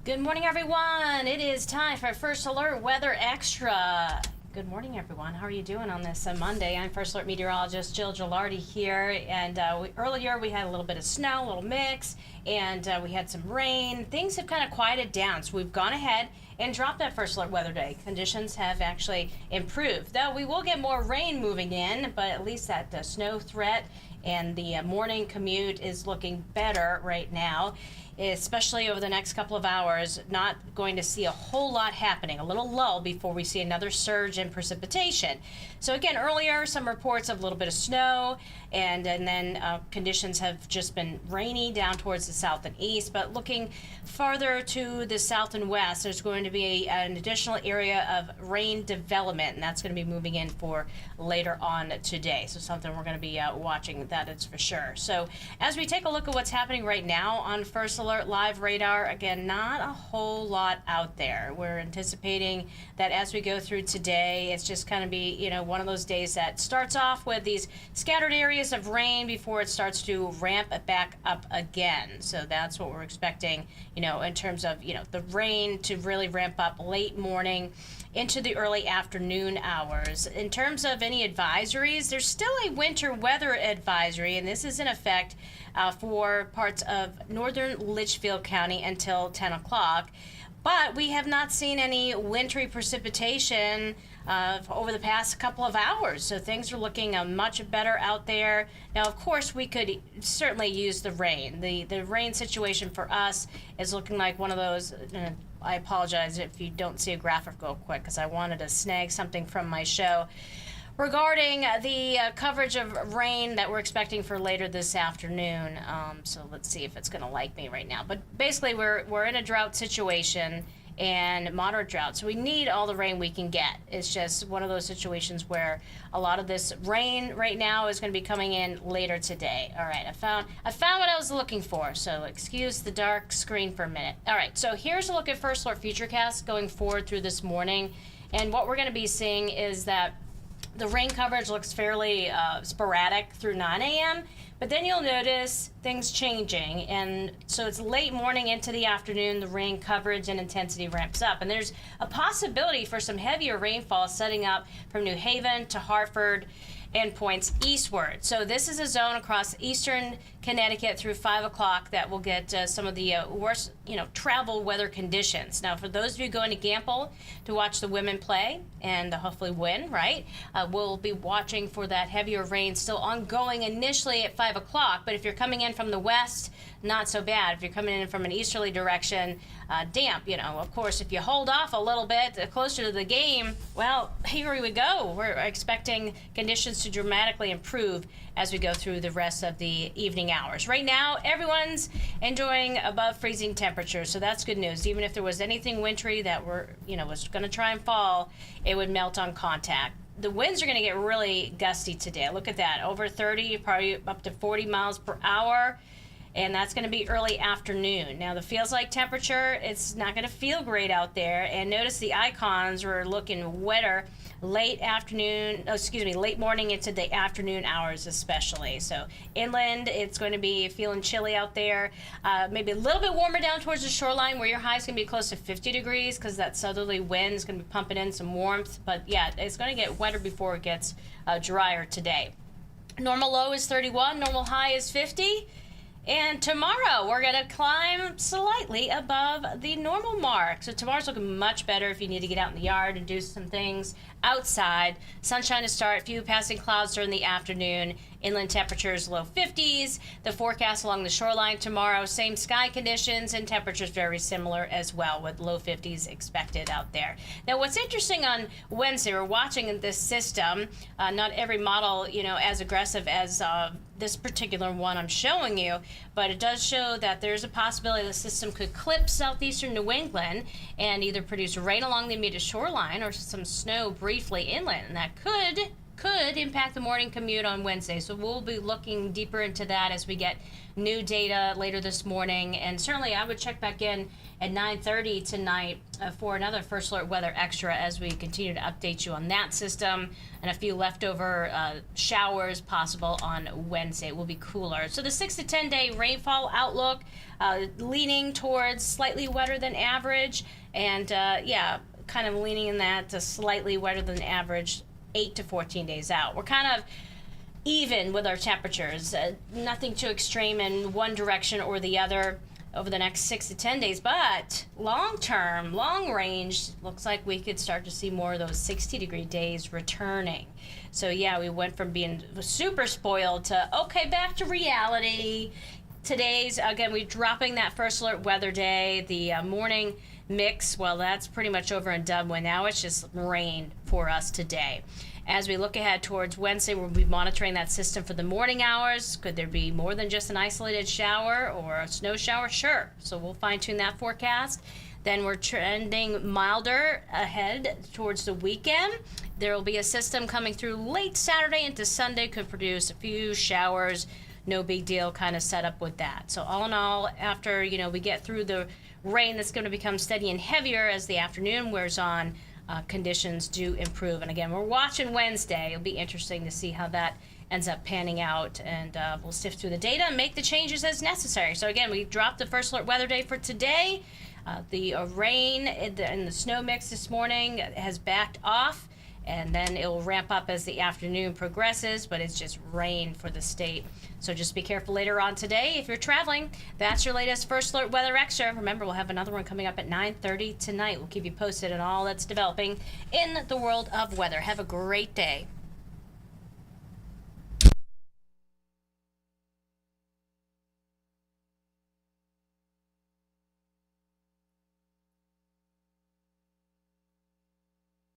Good morning, everyone. It is time for First Alert Weather Extra. Good morning, everyone. How are you doing on this Monday? I'm First Alert Meteorologist Jill Gilardi here, and earlier we had a little bit of snow, a little mix, and we had some rain. Things have kind of quieted down, so we've gone ahead and dropped that First Alert Weather Day. Conditions have actually improved, though we will get more rain moving in, but at least that snow threat and the morning commute is looking better right now, especially over the next couple of hours. Not going to see a whole lot happening, a little lull before we see another surge in precipitation. So again, earlier some reports of a little bit of snow, and then conditions have just been rainy down towards the south and east, but looking farther to the south and west, there's going to be an additional area of rain development, and that's going to be moving in for later on today. So something we're going to be watching, that is for sure. So as we take a look at what's happening right now on First Alert Live Radar, again, not a whole lot out there. We're anticipating that as we go through today, it's just kind of be, one of those days that starts off with these scattered areas of rain before it starts to ramp back up again. So that's what we're expecting, in terms of, the rain to really ramp up late morning into the early afternoon hours. In terms of any advisories, there's still a winter weather advisory, and this is in effect for parts of northern Litchfield County until 10 o'clock. But we have not seen any wintry precipitation over the past couple of hours, so things are looking much better out there. Now, of course, we could certainly use the rain. The rain situation for us is looking like one of those. I apologize if you don't see a graphic real quick, because I wanted to snag something from my show regarding the coverage of rain that we're expecting for later this afternoon. So let's see if it's going to like me right now. But basically, we're in a drought situation, and moderate drought, so we need all the rain we can get. It's just one of those situations where a lot of this rain right now is going to be coming in later today. All right, I found what I was looking for, so excuse the dark screen for a minute. All right, so here's a look at First Alert Futurecast going forward through this morning, and what we're going to be seeing is that the rain coverage looks fairly sporadic through 9 a.m., but then you'll notice things changing, and so it's late morning into the afternoon, the rain coverage and intensity ramps up, and there's a possibility for some heavier rainfall setting up from New Haven to Hartford and points eastward. So this is a zone across eastern Connecticut through 5 o'clock that will get some of the worst, travel weather conditions. Now, for those of you going to Gamble to watch the women play and hopefully win, right, we'll be watching for that heavier rain still ongoing initially at 5 o'clock. But if you're coming in from the west, not so bad. If you're coming in from an easterly direction, damp, Of course, if you hold off a little bit closer to the game, well, here we go. We're expecting conditions to dramatically improve as we go through the rest of the evening hours. Right now, everyone's enjoying above freezing temperatures, so that's good news. Even if there was anything wintry that was going to try and fall, it would melt on contact. The winds are going to get really gusty today. Look at that, over 30, probably up to 40 miles per hour. And that's going to be early afternoon. Now, the feels like temperature, it's not going to feel great out there. And notice the icons were looking wetter late morning into the afternoon hours especially. So inland, it's going to be feeling chilly out there. Maybe a little bit warmer down towards the shoreline where your high is going to be close to 50 degrees because that southerly wind is going to be pumping in some warmth. But yeah, it's going to get wetter before it gets drier today. Normal low is 31, normal high is 50. And tomorrow, we're going to climb slightly above the normal mark. So tomorrow's looking much better if you need to get out in the yard and do some things outside. Sunshine to start, few passing clouds during the afternoon. Inland temperatures low 50s. The forecast along the shoreline tomorrow, same sky conditions and temperatures very similar as well, with low 50s expected out there. Now, what's interesting on Wednesday, we're watching this system. Not every model, as aggressive as this particular one I'm showing you, but it does show that there's a possibility the system could clip southeastern New England and either produce rain along the immediate shoreline or some snow briefly inland, and that could could impact the morning commute on Wednesday. So we'll be looking deeper into that as we get new data later this morning. And certainly I would check back in at 9:30 tonight for another First Alert Weather Extra as we continue to update you on that system and a few leftover showers possible on Wednesday. It will be cooler. So the 6 to 10 day rainfall outlook leaning towards slightly wetter than average, and kind of leaning in that to slightly wetter than average 8 to 14 days out. We're kind of even with our temperatures, nothing too extreme in one direction or the other over the next 6 to 10 days, but long term, long range, looks like we could start to see more of those 60-degree days returning. So yeah, we went from being super spoiled to, okay, back to reality. Today's, again, we're dropping that First Alert weather day. The morning mix, well, that's pretty much over and done with. Now it's just rain for us today. As we look ahead towards Wednesday, we'll be monitoring that system for the morning hours. Could there be more than just an isolated shower or a snow shower? Sure. So we'll fine-tune that forecast. Then we're trending milder ahead towards the weekend. There will be a system coming through late Saturday into Sunday, could produce a few showers. No big deal kind of setup with that. So all in all, after we get through the rain that's going to become steady and heavier as the afternoon wears on, conditions do improve. And again, we're watching Wednesday. It'll be interesting to see how that ends up panning out, and we'll sift through the data and make the changes as necessary. So again, we dropped the First Alert weather day for today. The rain and the snow mix this morning has backed off, and then it will ramp up as the afternoon progresses, but it's just rain for the state. So just be careful later on today if you're traveling. That's your latest First Alert Weather Extra. Remember, we'll have another one coming up at 9:30 tonight. We'll keep you posted on all that's developing in the world of weather. Have a great day.